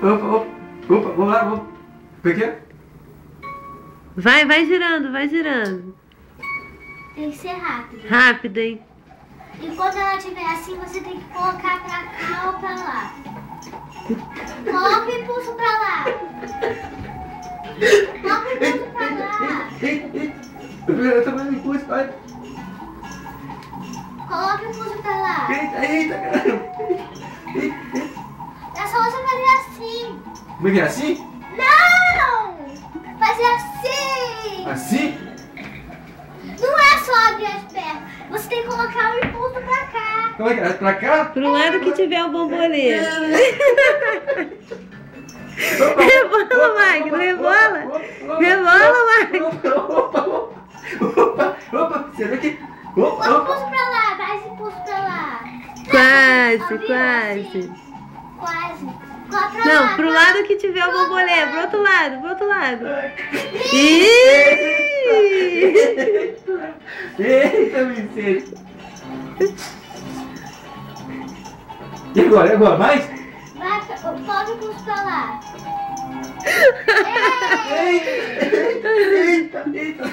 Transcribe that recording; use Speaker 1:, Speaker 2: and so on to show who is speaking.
Speaker 1: Opa, vamos lá, vamos. Como é que é?
Speaker 2: Vai girando, vai girando.
Speaker 3: Tem que ser rápido.
Speaker 2: Rápido, hein?
Speaker 3: E quando ela estiver assim, você tem que colocar pra cá ou pra lá. Coloca o impulso pra lá. Coloca o impulso pra lá.
Speaker 1: Eu tô fazendo impulso, vai.
Speaker 3: Coloca o impulso pra lá.
Speaker 1: Eita, caramba.
Speaker 3: É só você fazer assim.
Speaker 1: Como é que é assim?
Speaker 3: Não! Fazer assim.
Speaker 1: Assim?
Speaker 3: Não é só abrir as pernas. Você tem que colocar o impulso pra cá.
Speaker 1: Como é que é? Pra cá?
Speaker 2: Pro lado que tiver o bombolê. Rebola, Magno, rebola. Rebola, Magno.
Speaker 1: Opa, você vê que...
Speaker 3: Põe o impulso pra lá, vai esse impulso pra lá.
Speaker 2: Quase,
Speaker 3: Abriu
Speaker 2: quase.
Speaker 3: assim. Quase. Coloca pra
Speaker 2: Não,
Speaker 3: lá,
Speaker 2: pro
Speaker 3: pra-
Speaker 2: lado que tiver o bombolê. Pro outro lado, pro outro lado.
Speaker 1: Eita, Vicente. E agora? Mais?
Speaker 3: Vai, coloca o impulso pra lá.
Speaker 1: Eita.